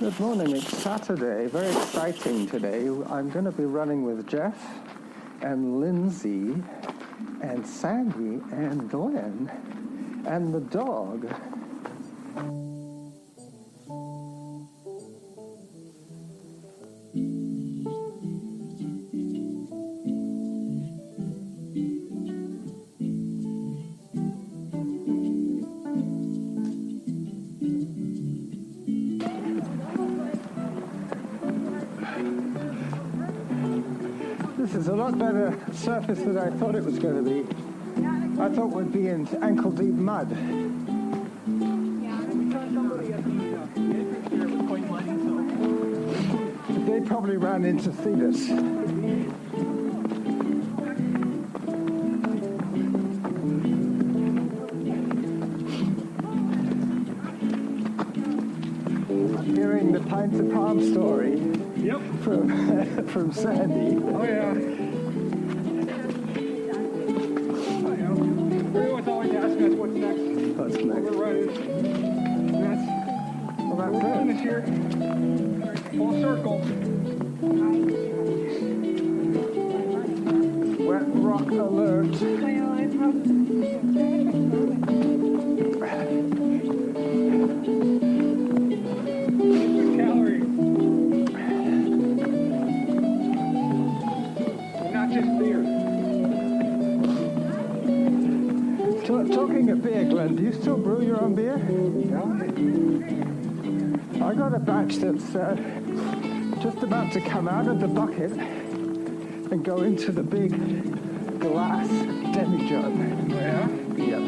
Good morning, it's Saturday, very exciting today. I'm going to be running with Jeff and Lindsay and Sandy and Glenn and the dog. This is a lot better surface than I thought it was going to be. I thought we'd be in ankle-deep mud. They probably ran into Thetis. I'm hearing the Pint of Palm story. Yep. From Sandy. Oh, yeah. Everyone's always asking us what's next. What's next? We're running. We're running this year. Full circle. Wet rock alert. Talking of beer, Glenn, do you still brew your own beer? Yeah. I got a batch that's just about to come out of the bucket and go into the big glass demijohn. Yeah? Yep.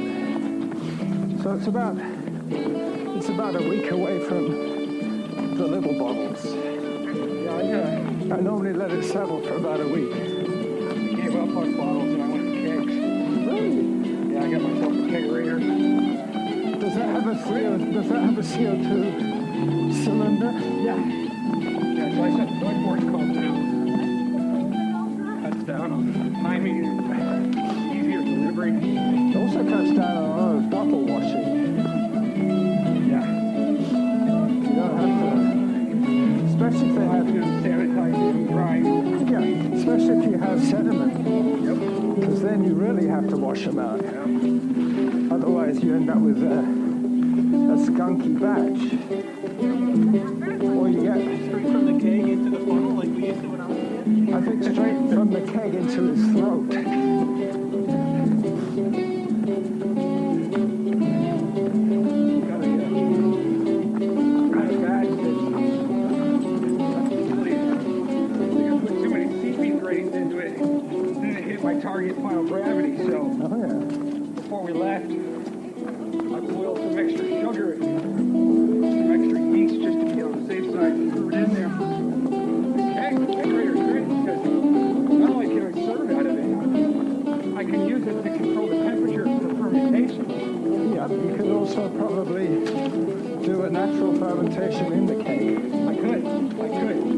So it's about a week away from the little bottles. Yeah, I normally let it settle for about a week. I gave up on bottles and I went to kegs. Really? Yeah, I got myself a kegerator. Does that have a CO2 cylinder? Yeah. Yeah, so I set the whiteboard called down. Cuts down on timing and easier delivery. It also cuts down on a lot of bottle washing. Yeah. You don't have to, especially if they have, Sanitize and dry. yeah, especially if you have sediment, Yep. because then you really have to wash them out. Yeah. Otherwise, you end up with a skunky batch. Or you get Straight from the keg into the funnel like we used to when I was a kid? I think straight from the keg into his throat. Got a badge that put too many seeping ratings into it. Then it hit my target final gravity, so Oh yeah. before we left, I boiled some extra sugar and some extra yeast just to be on the safe side and threw it in there. The kegerator is great because not only can I serve out of it, I can use it to control the temperature for fermentation. Yeah, you could also probably do a natural fermentation in the cake. I could.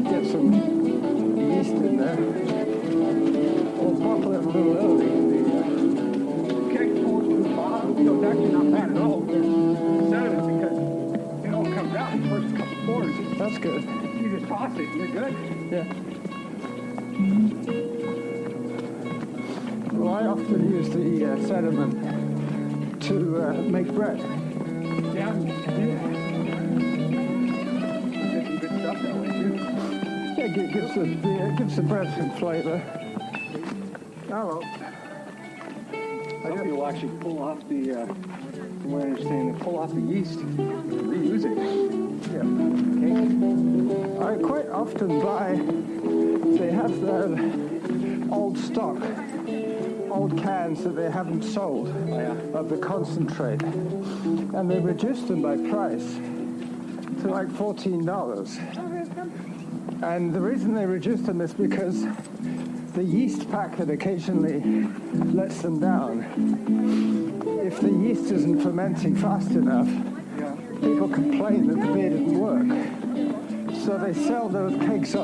Get some yeast in there. Or bottle it a little early. The keg pours to the bottom, so it's actually not bad at all. There's sediment because it all comes out in the first couple pours. That's good. You just toss it and you're good. Yeah. Well, I often use the sediment to make bread. Yeah. Get some good stuff that way too. Yeah, gives the bread some flavor. Hello. Some people actually pull off the, from what I understand, they pull off the yeast and reuse it. Yeah. I quite often buy, they have their old stock, old cans that they haven't sold of the concentrate. And they reduced them by price to like $14. And the reason they reduced them is because the yeast packet occasionally lets them down. If the yeast isn't fermenting fast enough, people complain that the beer didn't work. So they sell those cans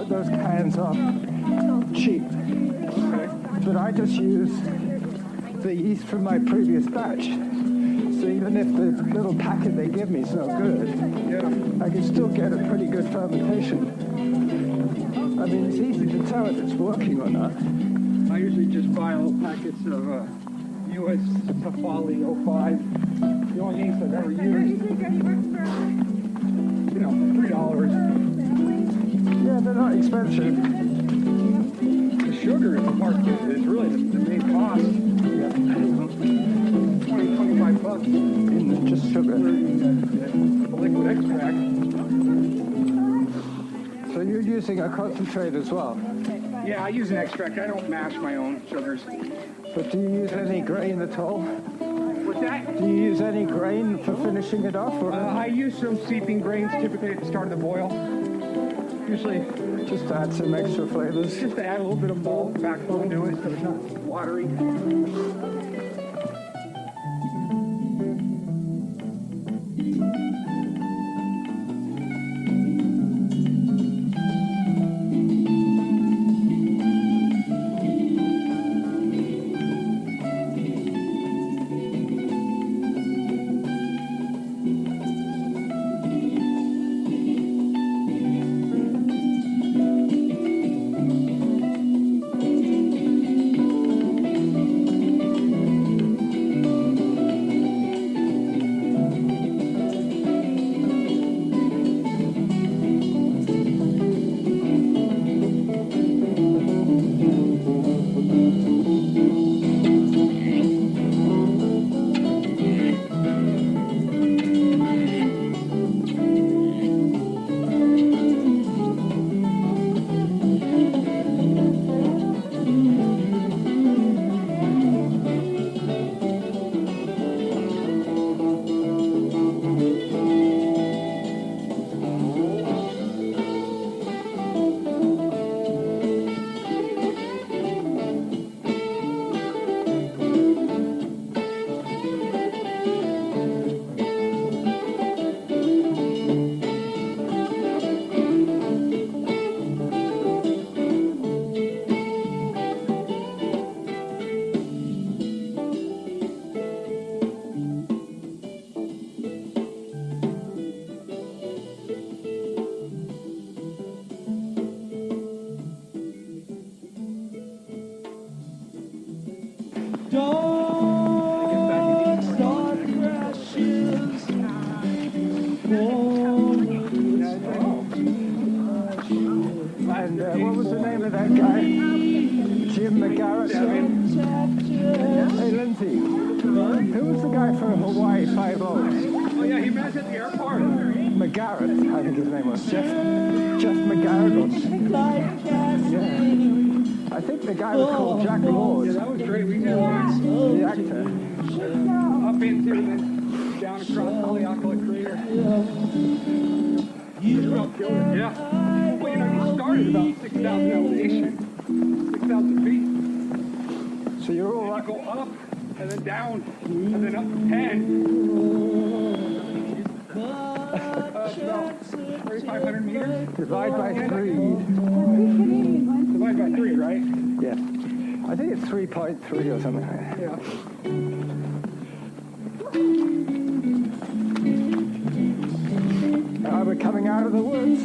off cheap. But I just use the yeast from my previous batch. So even if the little packet they give me is no good, Yeah. I can still get a pretty good fermentation. I mean, it's easy to tell if it's working or not. I usually just buy little packets of U.S. Tafali 05. The only yeast I've ever used. You know, $3. Yeah, they're not expensive. The sugar is the part is really the main cost. Yeah. 25 bucks In just sugar. for the liquid extract. So you're using a concentrate as well. Yeah, I use an extract. I don't mash my own sugars. But do you use any grain at all? What's that? Do you use any grain for finishing it off? Or I use some seeping grains typically at the start of the boil. Usually just to add some extra flavors? just to add a little bit of malt backbone to it so it's not watery. And what was the name of that guy? Jim McGarrett? Hey, Lindsay. Who was the guy from Hawaii 5-0? Oh yeah, he met us at the airport. McGarrett, I think his name was. Jeff McGarrett. Yeah. I think the guy was called Jack Lord. Yeah, that was great. We did The actor. up into and then down across Haleakala Crater. Just about killed it. Yeah. Well, you know, you started about 6,000 elevation, 6,000 feet. So you're all You right. go up and then down and then up 10. It's about 3,500 meters. Divide by 3. Divided by 3, right? Yeah. I think it's 3.3 or something like that. Yeah. We're coming out of the woods.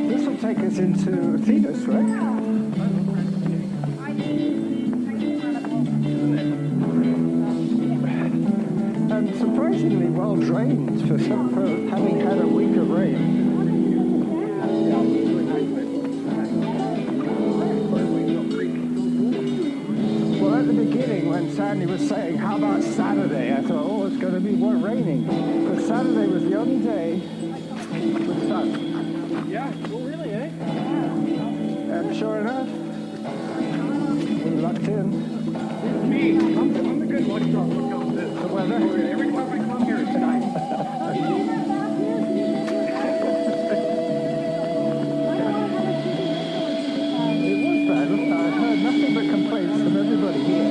This will take us into Thetis, right? And surprisingly well drained for having had a week of rain. Well, at the beginning, when Sandy was saying, "How about Saturday?" I thought, "Oh, it's going to be more raining." But Saturday was the only day with sun. Yeah, well, really, eh? And sure enough, we lucked in. It's me. I'm the good luck star when it comes to this. The weather. Every time I come here, it's nice. It was bad. I heard nothing but complaints from everybody here.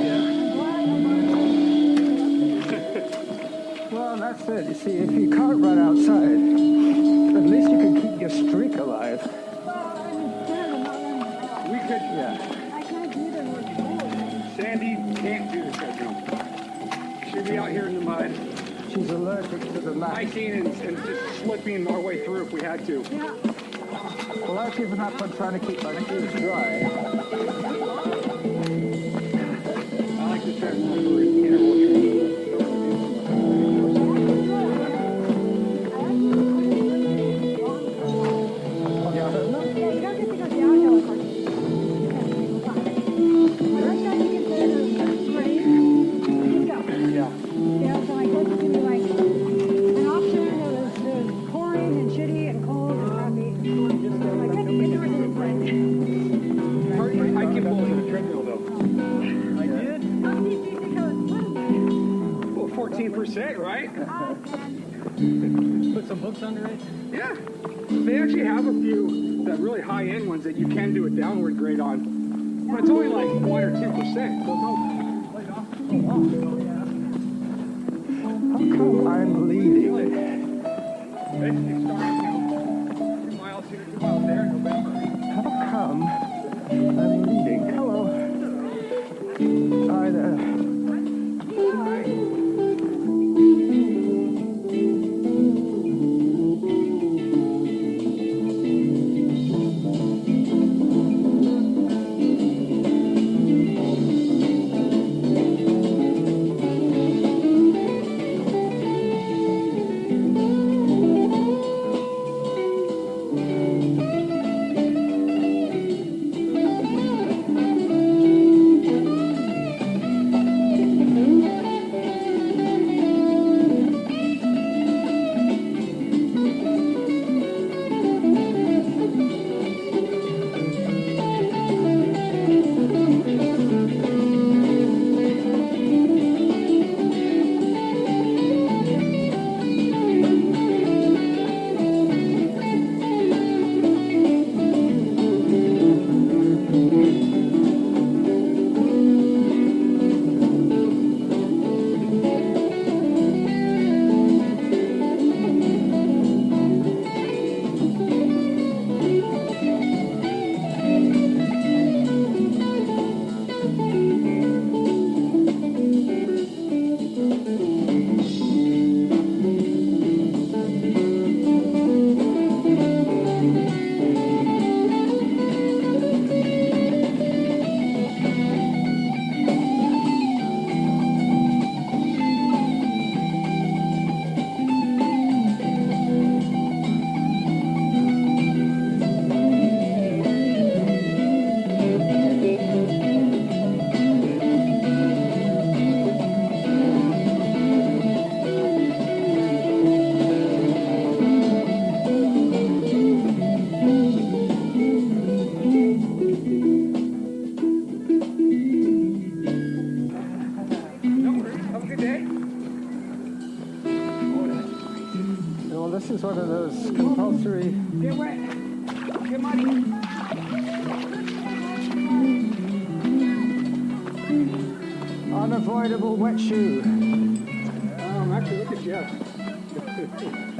Well, that's it. You see, if you can't run outside, at least you can keep your streak alive. We could, Yeah. Sandy can't do this right now. She relax. hiking and just slipping our way through if we had to. Well, I've given up on trying to keep my shoes dry. I like to try to remember interval training. I keep pulling the treadmill though. I did. Well, 14%, right? Put some hooks under it. Yeah. They actually have a few that really high-end ones that you can do a downward grade on. But it's only like 1 or 2%. So How come I'm leading? basically starting now. 2 miles here, 2 miles there in November. How come I'm leading? Hello. Hi there. This is one of those compulsory. Get wet. Get muddy. Unavoidable wet shoe. Actually, look at Jeff.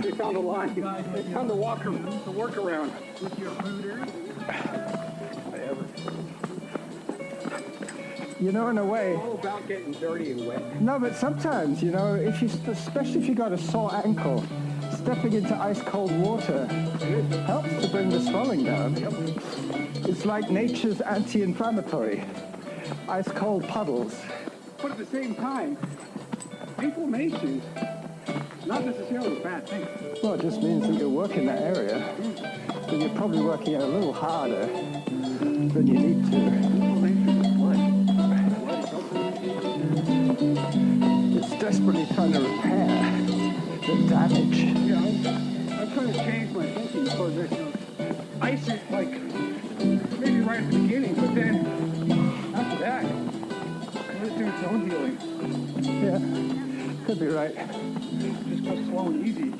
They found a line. They found the workaround. With your booters. You know, in a way. It's all about getting dirty and wet. No, but sometimes, you know, especially if you got a sore ankle, stepping into ice cold water helps to bring the swelling down. It's like nature's anti-inflammatory. Ice cold puddles. But at the same time, inflammation is not necessarily a bad thing. Well, it just means that you're working that area, but you're probably working it a little harder than you need to. It's desperately trying to repair the damage. Yeah, I'm trying to change my thinking towards this. Ice is like maybe right at the beginning, but then after that, it's doing its own healing. Yeah, could be right. Just goes slow and easy.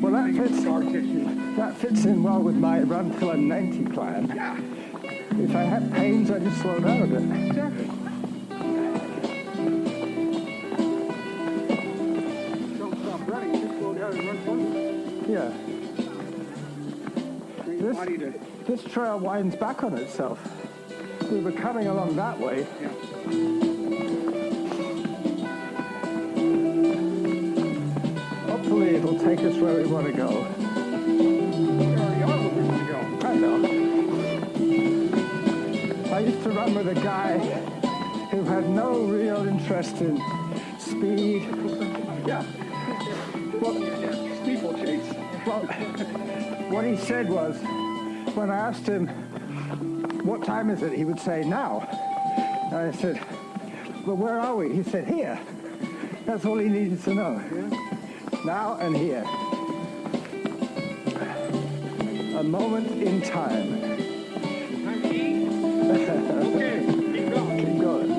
Well, Scar tissue. that fits in well with my run till I'm 90 plan. Yeah, If I have pains, I just slow down a bit. exactly. Don't stop running, just slow down and run further. Yeah. Train your body to, This trail winds back on itself. We were coming along that way. yeah. it'll take us where we want to go. We already are where we want to go. I know. I used to run with a guy who had no real interest in speed. Yeah. Well, Steeplechase. well, what he said was, when I asked him, what time is it? He would say, now. And I said, well, where are we? He said, here. That's all he needed to know. Now and here. A moment in time. Time to eat. Okay, keep going. Keep going.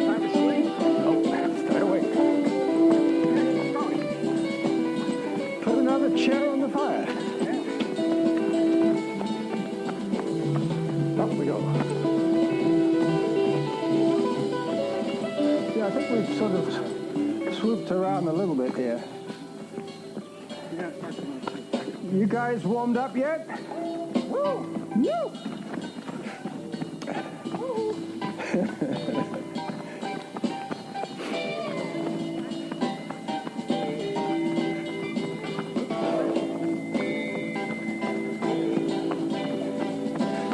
Time to sleep. Oh, stay awake. Keep going. Put another chair on the fire. Up we go. Yeah, I think we've sort of swooped around a little bit here. We gotta start to You guys warmed up yet? Woo! Woo!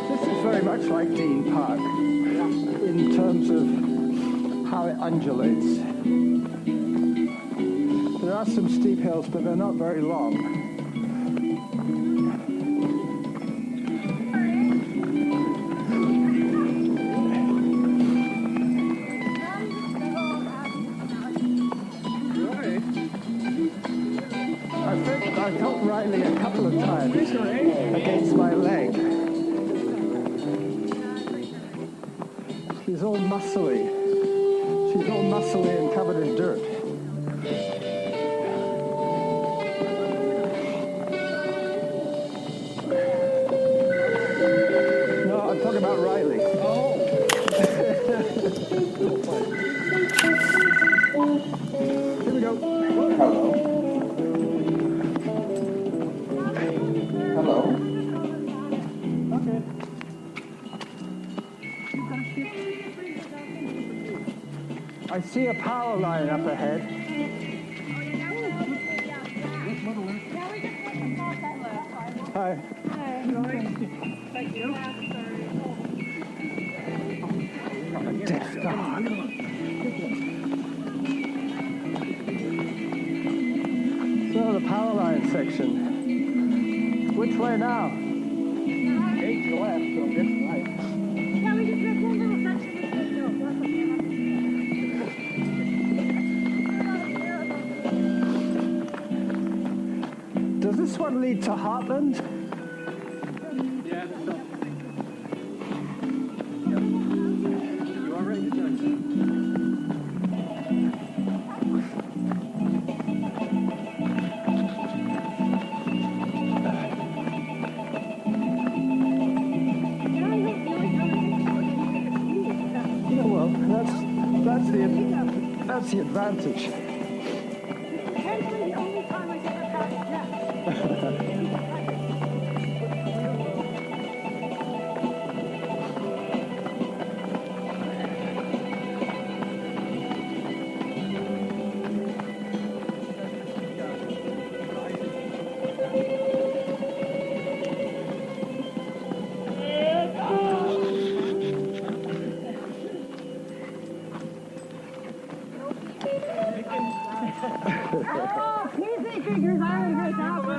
This is very much like Dean Park in terms of how it undulates. There are some steep hills, but they're not very long. I felt Riley a couple of times against my leg. She's all muscly. She's all muscly and covered in dirt. No, I'm talking about Riley. Oh. Here we go. Hello. Hello. Okay. I see a power line up ahead. Hi. Deaf dog. So the power line section. Which way now? 8 to the left, so get right. Does this one lead to Heartland? Yeah, so. You are ready to judge. Yeah, well, that's the advantage. Oh, easy figures. I would hurt that one.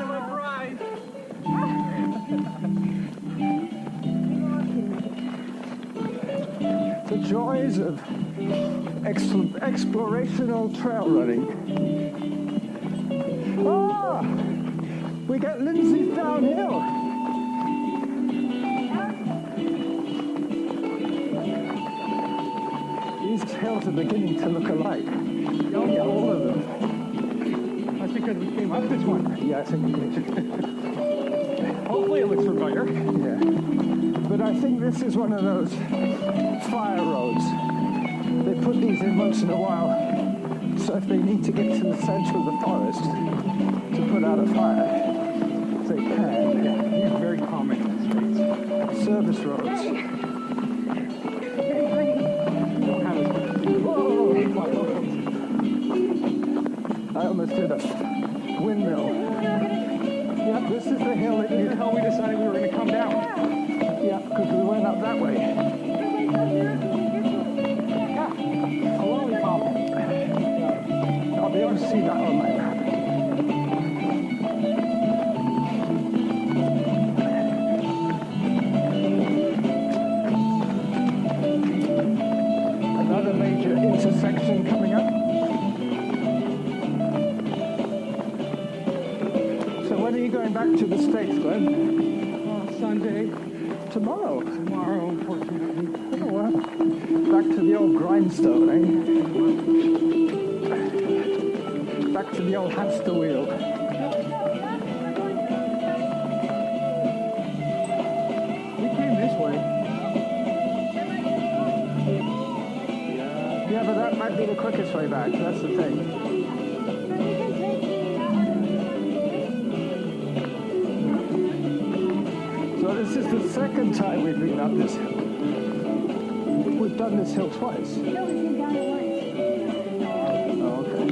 The joys of explorational trail running. Ah! We got Lindsay's downhill. These hills are beginning to look alike. Oh, yeah. All of them. That's because we came up this one. Yeah, I think we did. Hopefully it looks familiar. Yeah. But I think this is one of those fire roads. They put these in once in a while, so if they need to get to the center of the forest to put out a fire, they can. Yeah, these are very common in the States. Service roads. We don't have as much. Whoa! I almost did a windmill. Yep, this is the hill that This is the hell we decided we were going to come down. Yep, because we went up that way. A lollipop. I'll be able to see that on my map. Another major intersection coming up. So when are you going back to the States, Glenn? Sunday. Tomorrow. Tomorrow, unfortunately. Oh, well. Back to the old grindstone, eh? Back to the old hamster wheel. We came this way. Yeah, but that might be the quickest way back. That's the thing. So this is the second time we've been up this hill. We've done this hill twice. Oh, okay.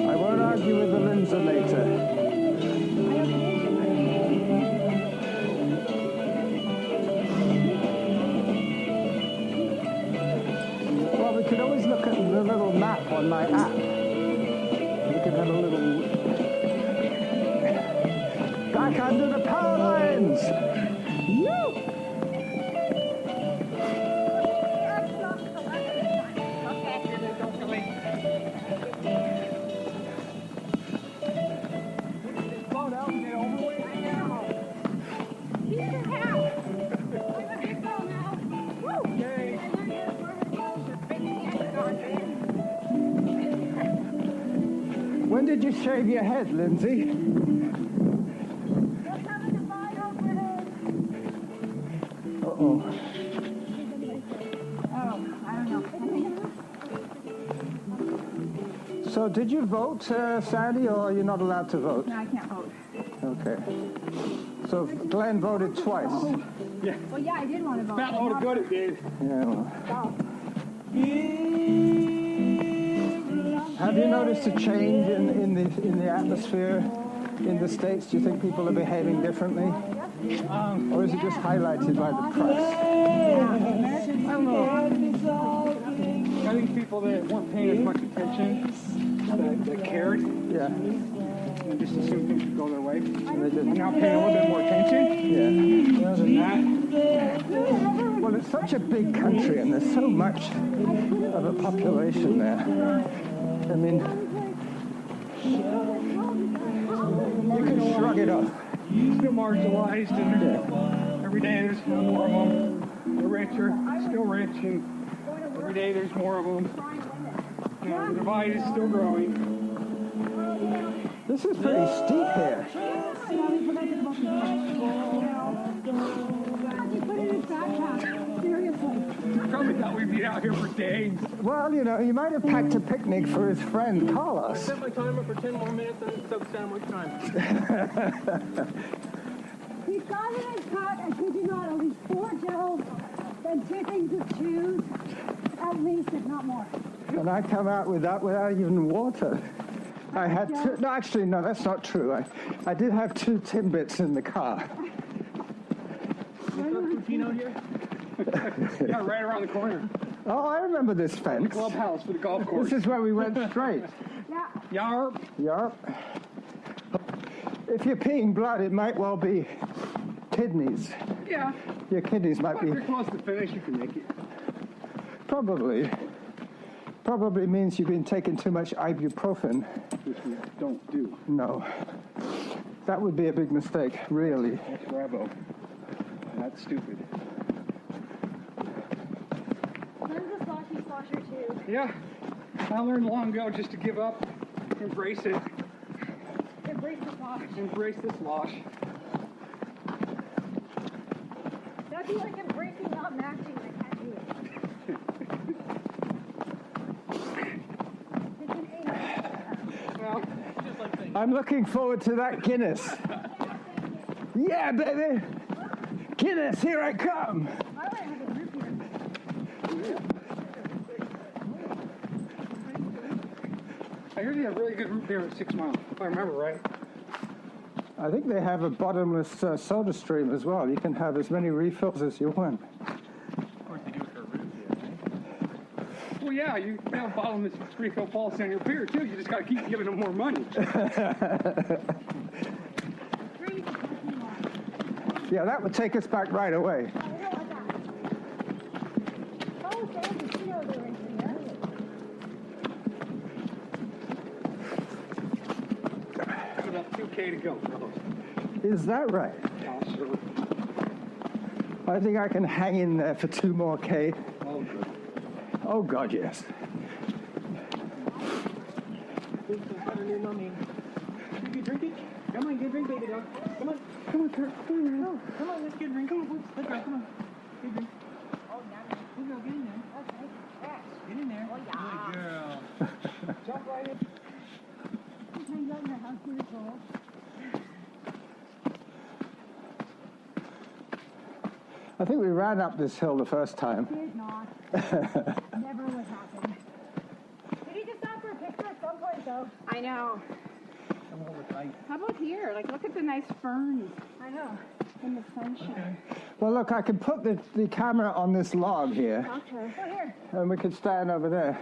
I won't argue with the Lindsay later. Well, we could always look at the little map on my app. We could have a little... Back under the power lines! Woo! Slow down and get overweight. When did you shave your head, Lindsay? Uh-oh. So did you vote, Sandy, or are you not allowed to vote? No, I can't vote. Okay. So Glenn voted twice. Well, yeah, I did want to vote. Fat load of good it did. Yeah. Well. Have you noticed a change in the atmosphere in the States? Do you think people are behaving differently? Or is it just highlighted by the press? I don't know. I think people that weren't paying as much attention, that cared, Yeah. and just assumed things would go their way, And they are did. now paying a little bit more attention. Yeah. Other than that, Well, it's such a big country and there's so much of a population there. I mean, you can shrug it off. still marginalized, and every day there's more of them. The rich are still rich, and every day there's more of them. You know, the divide is still growing. This is pretty steep here. Probably thought we'd be out here for days. Well, you know, he might have packed a picnic for his friend Carlos. Set my timer for 10 more minutes and it's up sandwich time. He got in his cut, I kid you not, at least 4 gels and 2 things of chews, at least, if not more. And I come out without even water. I had two, no, actually, no, that's not true. I did have 2 Timbits in the car. Cappuccino here? Yeah, right around the corner. Oh, I remember this fence. Clubhouse for the golf course. This is where we went straight. Yeah. Yarp. Yup. If you're peeing blood, it might well be kidneys. Yeah. Your kidneys might If be, you're close to finish, you can make it. probably means you've been taking too much ibuprofen. Which we don't do. No. That would be a big mistake, really. That's Bravo. That's stupid. Learn's a sloshy slosher too. Yeah. I learned long ago just to give up, embrace it, Embrace the slosh. embrace the slosh. That'd be like embracing not matching. I can't do it. It's an 8. Well, I'm looking forward to that Guinness. Yeah, baby. Guinness, here I come. I want to have a root beer. I hear they have really good root beer at 6 Mile, if I remember right. I think they have a bottomless soda stream as well. You can have as many refills as you want. Of course, they do it for root beer, Well, yeah, you have bottomless refill policy on your beer, too. You just got to keep giving them more money. Yeah, that would take us back right away. About 2K to go, fellas. Is that right? Oh, sure. I think I can hang in there for 2 more K. Oh, good. Oh, God, yes. You can drink it? Come on, get a drink, baby dog. Come on. Come on, Kurt. Come on, let's get a drink. Come on, boys. Let's go. Come on. Get a drink. Oh, let's go. Get in there. Okay. Get in there. Oh, yeah. Good girl. Jump right in. I think we ran up this hill the first time. Did not. Never would happen. Did he just stop for a picture at some point, though? I know. Come over tight. How about here? Like, look at the nice ferns I know. in the sunshine. Well, look, I can put the camera on this log here, Okay. Oh, here. and we could stand over there.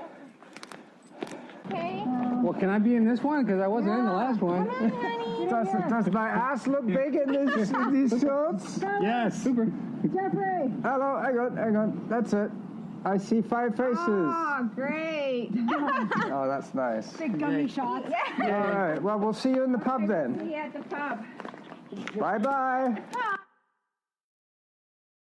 Okay. Well, can I be in this one? Because I wasn't in the last one. Come on, honey. Does my ass look big in these shorts? Yes. Super. Jeffrey! Hello, hang on. That's it. I see 5 faces. Oh, great. Oh, that's nice. Big gummy shots. All right, well, we'll see you in the pub then. See you at the pub. Bye-bye. Bye.